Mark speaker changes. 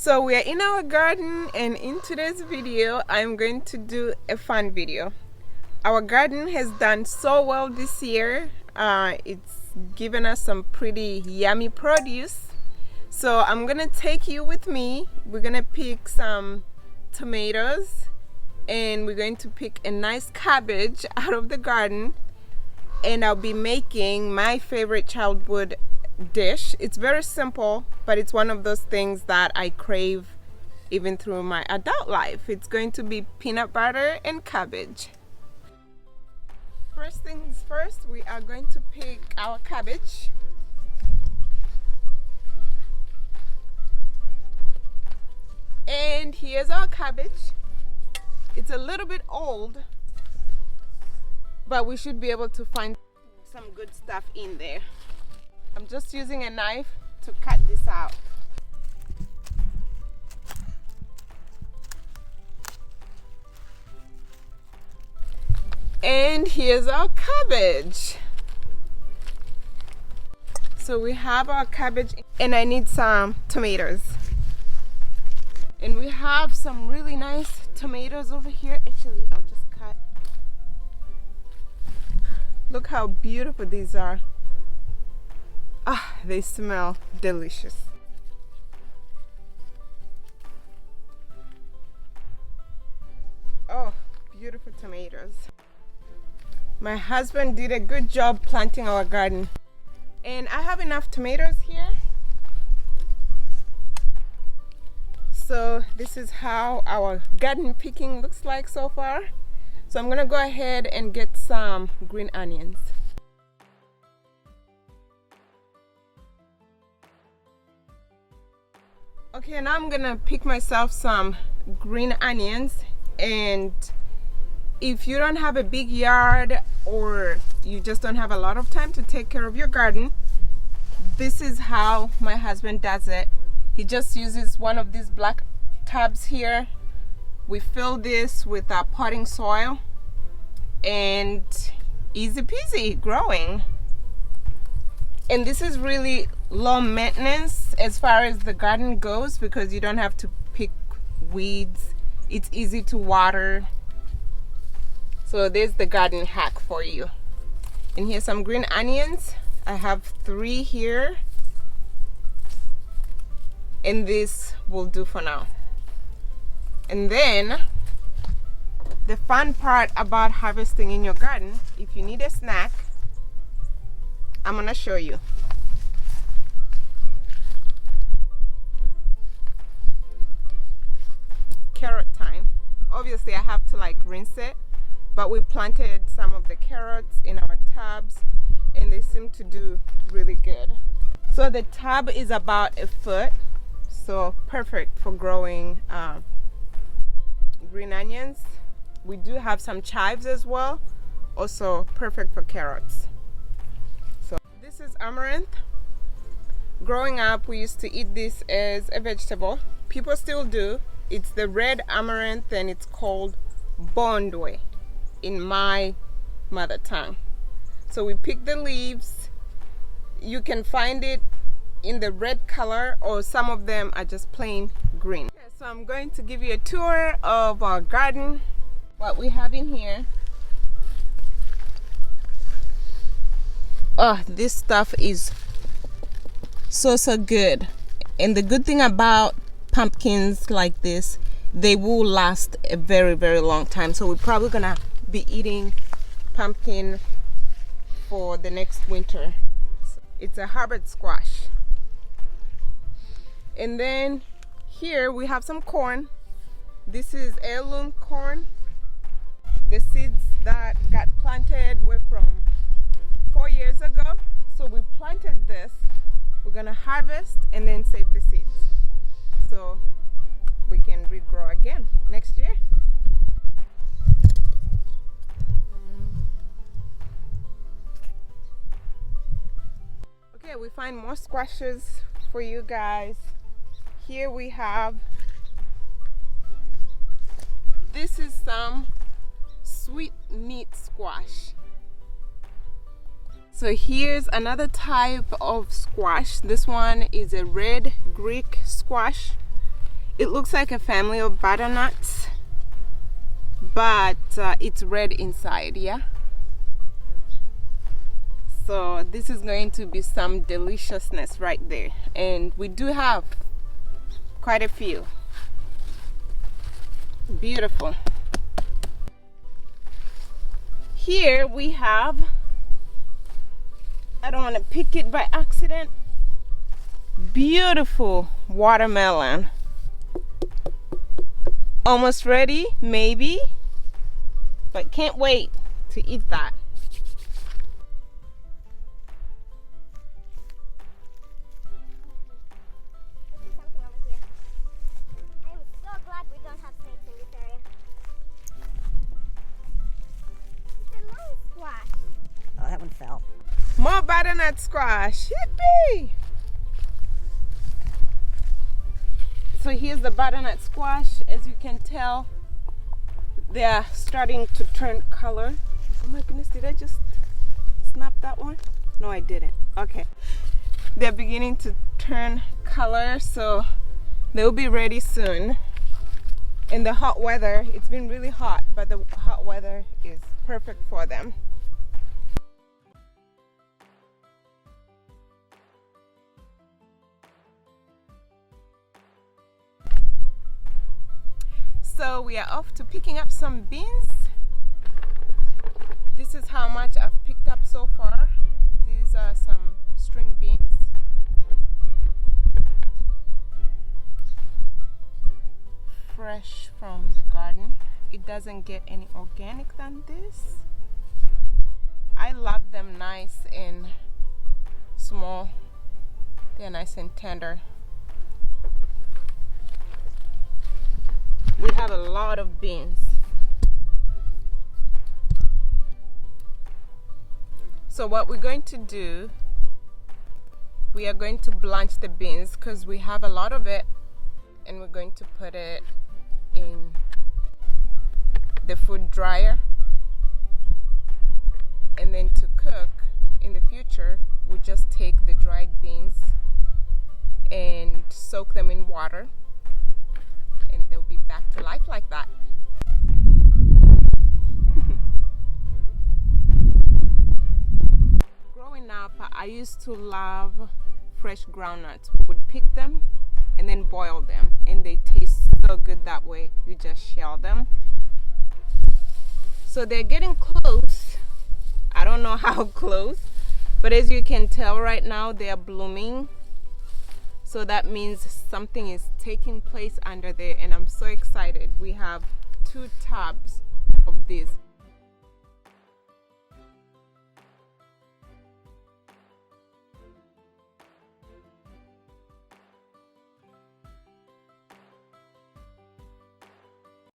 Speaker 1: So we are in our garden, and in today's video I'm going to do a fun video. Our garden has done so well this year. It's given us some pretty yummy produce. So I'm gonna take you with me. We're gonna pick some tomatoes and we're going to pick a nice cabbage out of the garden, and I'll be making my favorite childhood dish. It's very simple, but it's one of those things that I crave even through my adult life. It's going to be peanut butter and cabbage. First things first, we are going to pick our cabbage. And here's our cabbage. It's a little bit old, but we should be able to find some good stuff in there. I'm just using a knife to cut this out. And here's our cabbage. So we have our cabbage, and I need some tomatoes. And we have some really nice tomatoes over here. Actually, I'll just cut. Look how beautiful these are. Ah, they smell delicious. Oh, beautiful tomatoes. My husband did a good job planting our garden. And I have enough tomatoes here. So this is how our garden picking looks like so far. So I'm gonna go ahead and get some green onions. Okay, now I'm gonna pick myself some green onions, and if you don't have a big yard or you just don't have a lot of time to take care of your garden, this is how my husband does it. He just uses one of these black tubs here. We fill this with our potting soil, and easy peasy growing. And this is really low maintenance as far as the garden goes, because you don't have to pick weeds. It's easy to water. So there's the garden hack for you. And here's some green onions. I have 3 here. And this will do for now. And then the fun part about harvesting in your garden, if you need a snack, I'm gonna show you. Carrot time. Obviously I have to rinse it, but we planted some of the carrots in our tubs and they seem to do really good. So the tub is about 1 foot, so perfect for growing green onions. We do have some chives as well, also perfect for carrots. So this is amaranth. Growing up, we used to eat this as a vegetable. People still do. It's the red amaranth, and it's called bondwe in my mother tongue. So we pick the leaves. You can find it in the red color, or some of them are just plain green. Okay, so I'm going to give you a tour of our garden, what we have in here. Oh, this stuff is so good. And the good thing about pumpkins like this, they will last a very long time. So we're probably gonna be eating pumpkin for the next winter. It's a hybrid squash. And then here we have some corn. This is heirloom corn. The seeds that got planted were from 4 years ago. So we planted this. We're gonna harvest and then save the seeds, so we can regrow again next year. Okay, we find more squashes for you guys. Here we have, this is some sweet meat squash. So here's another type of squash. This one is a red Greek squash, It looks like a family of butternuts, but it's red inside, yeah? So this is going to be some deliciousness right there. And we do have quite a few. Beautiful. Here we have, I don't want to pick it by accident, beautiful watermelon. Almost ready, maybe, but can't wait to eat that.
Speaker 2: Oh, that one fell.
Speaker 1: More butternut squash. Yippee! So here's the butternut squash. As you can tell, they are starting to turn color. Oh my goodness, did I just snap that one? No, I didn't. Okay. They're beginning to turn color, so they'll be ready soon. In the hot weather, it's been really hot, but the hot weather is perfect for them. So we are off to picking up some beans. This is how much I've picked up so far. These are some string beans. Fresh from the garden. It doesn't get any organic than this. I love them nice and small. They're nice and tender. We have a lot of beans. So what we're going to do, we are going to blanch the beans because we have a lot of it, and we're going to put it in the food dryer. And then to cook in the future, we'll just take the dried beans and soak them in water, and they'll be back to life like that. Growing up, I used to love fresh groundnuts. We would pick them and then boil them, and they taste so good that way. You just shell them. So they're getting close. I don't know how close, but as you can tell right now, they are blooming. So that means something is taking place under there, and I'm so excited. We have 2 tubs of these.